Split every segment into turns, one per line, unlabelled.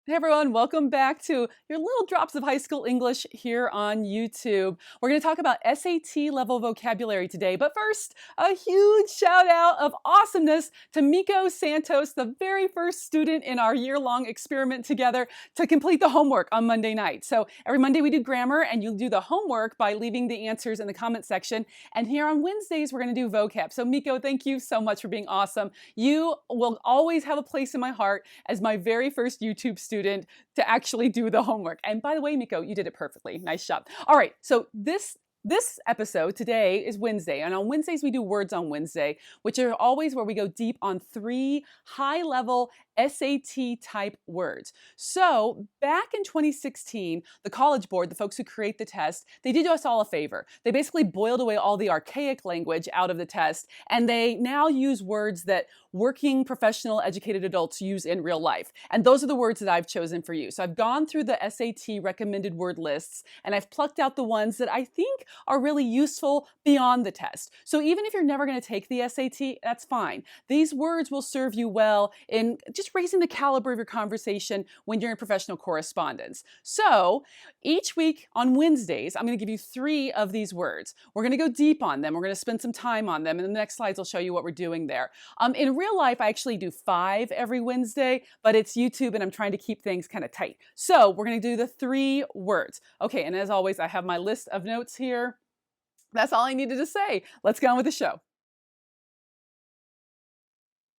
Hey everyone, welcome back to your little drops of high school English here on YouTube. We're going to talk about SAT level vocabulary today, but first, a huge shout out of awesomeness to Miko Santos, the very first student in our year-long experiment together to complete the homework on Monday night. So every Monday we do grammar and you do the homework by leaving the answers in the comment section. And here on Wednesdays, we're going to do vocab. So Miko, thank you so much for being awesome. You will always have a place in my heart as my very first YouTube student to actually do the homework. And by the way, Miko, you did it perfectly. Nice job. All right, so this episode today is Wednesday, and on Wednesdays we do Words on Wednesday, which are always where we go deep on 3 high-level SAT type words. So back in 2016, the College Board, the folks who create the test, they did us all a favor. They basically boiled away all the archaic language out of the test, and they now use words that working professional educated adults use in real life. And those are the words that I've chosen for you. So I've gone through the SAT recommended word lists, and I've plucked out the ones that I think are really useful beyond the test. So even if you're never going to take the SAT, that's fine. These words will serve you well in just raising the caliber of your conversation when you're in professional correspondence. So each week on Wednesdays, I'm going to give you 3 of these words. We're going to go deep on them. We're going to spend some time on them. And the next slides will show you what we're doing there. In real life, I actually do 5 every Wednesday, but it's YouTube and I'm trying to keep things kind of tight. So we're going to do the 3 words. Okay, and as always, I have my list of notes here. That's all I needed to say. Let's get on with the show.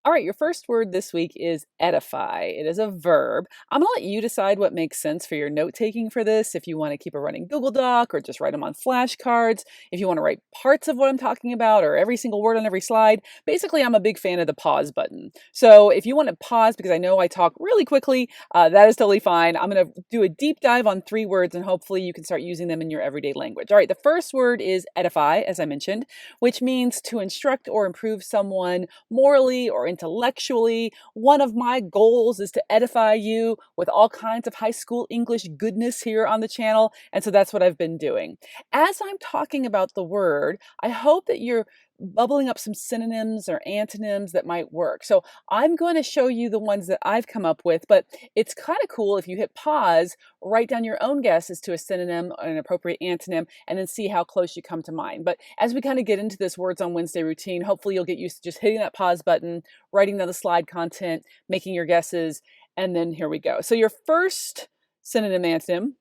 All right, your first word this week is edify. It is a verb. I'm going to let you decide what makes sense for your note-taking for this, if you want to keep a running Google Doc or just write them on flashcards, if you want to write parts of what I'm talking about or every single word on every slide. Basically, I'm a big fan of the pause button. So if you want to pause, because I know I talk really quickly, that is totally fine. I'm going to do a deep dive on 3 words, and hopefully you can start using them in your everyday language. All right, the first word is edify, as I mentioned, which means to instruct or improve someone morally or intellectually. One of my goals is to edify you with all kinds of high school English goodness here on the channel, and so that's what I've been doing. As I'm talking about the word, I hope that you're bubbling up some synonyms or antonyms that might work. So I'm going to show you the ones that I've come up with, but it's kind of cool if you hit pause, write down your own guesses to a synonym or an appropriate antonym, and then see how close you come to mine. But as we kind of get into this Words on Wednesday routine, hopefully you'll get used to just hitting that pause button, writing down the slide content, making your guesses, and then here we go. So your first synonym antonym,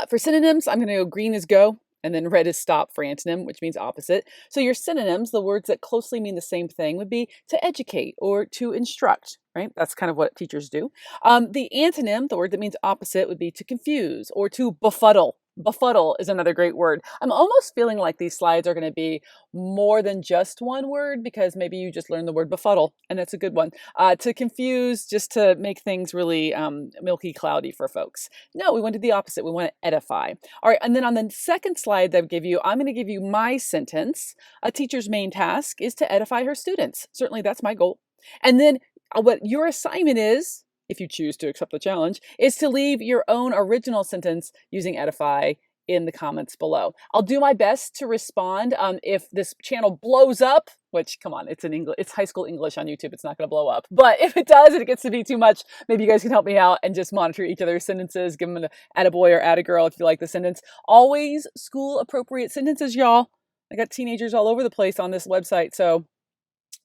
for synonyms, I'm going to go green is go, and then red is stop for antonym, which means opposite. So your synonyms, the words that closely mean the same thing, would be to educate or to instruct, right? That's kind of what teachers do. The antonym, the word that means opposite, would be to confuse or to befuddle. Befuddle is another great word. I'm almost feeling like these slides are going to be more than just one word, because maybe you just learned the word befuddle, and that's a good one. To confuse, just to make things really milky cloudy for folks. No, we want to do the opposite. We want to edify. All right, and then on the second slide that I give you, I'm going to give you my sentence. A teacher's main task is to edify her students. Certainly that's my goal. And then what your assignment is, if you choose to accept the challenge, is to leave your own original sentence using edify in the comments below. I'll do my best to respond if this channel blows up, which, come on, it's high school English on YouTube. It's not going to blow up. But if it does and it gets to be too much, maybe you guys can help me out and just monitor each other's sentences, give them an attaboy or attagirl if you like the sentence. Always school appropriate sentences, y'all. I got teenagers all over the place on this website, so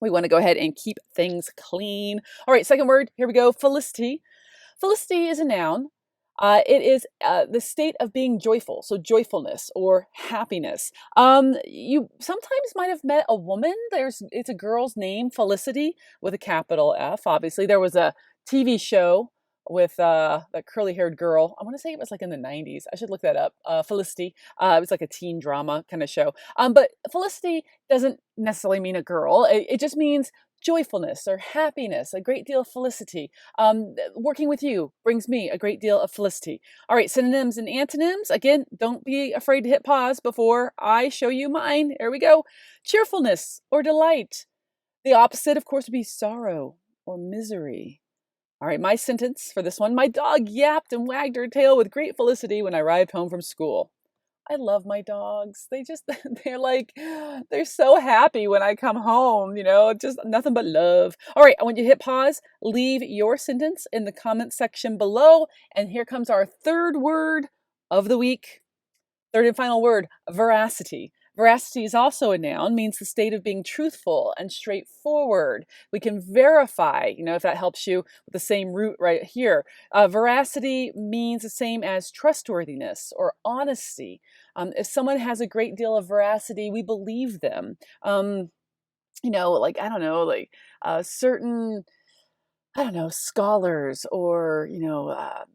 we want to go ahead and keep things clean. All right, second word, here we go, Felicity. Felicity is a noun. It is the state of being joyful, so joyfulness or happiness. You sometimes might have met a woman. It's a girl's name, Felicity, with a capital F, obviously. There was a TV show with that curly-haired girl. I want to say it was like in the 90s. I should look that up. Felicity. It was like a teen drama kind of show. But Felicity doesn't necessarily mean a girl. It just means joyfulness or happiness, a great deal of felicity. Working with you brings me a great deal of felicity. All right, synonyms and antonyms. Again, don't be afraid to hit pause before I show you mine. Here we go. Cheerfulness or delight. The opposite, of course, would be sorrow or misery. All right, my sentence for this one. My dog yapped and wagged her tail with great felicity when I arrived home from school. I love my dogs. They just, they're so happy when I come home, just nothing but love. All right, I want you to hit pause, leave your sentence in the comment section below. And here comes our third word of the week. Third and final word, veracity. Veracity is also a noun, means the state of being truthful and straightforward. We can verify, if that helps you with the same root right here. Veracity means the same as trustworthiness or honesty. If someone has a great deal of veracity, we believe them. Certain scholars or,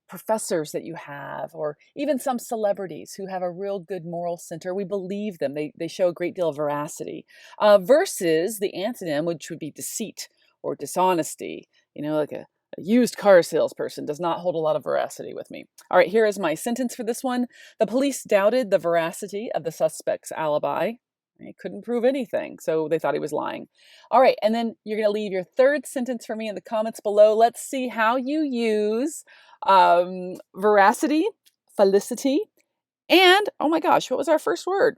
professors that you have, or even some celebrities who have a real good moral center. We believe them. They show a great deal of veracity. Versus the antonym, which would be deceit or dishonesty. Like a used car salesperson does not hold a lot of veracity with me. All right, here is my sentence for this one. The police doubted the veracity of the suspect's alibi. He couldn't prove anything, so they thought he was lying. All right, and then you're going to leave your third sentence for me in the comments below. Let's see how you use veracity, Felicity, and, oh my gosh, what was our first word?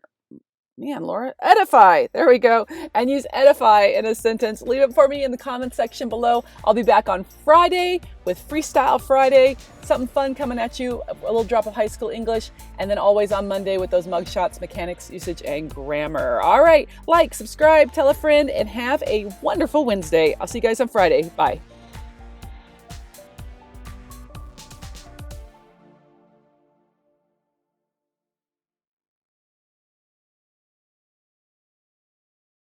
Man, Laura, edify. There we go. And use edify in a sentence. Leave it for me in the comments section below. I'll be back on Friday with Freestyle Friday. Something fun coming at you, a little drop of high school English, and then always on Monday with those mugshots, mechanics, usage, and grammar. All right, like, subscribe, tell a friend, and have a wonderful Wednesday. I'll see you guys on Friday. Bye.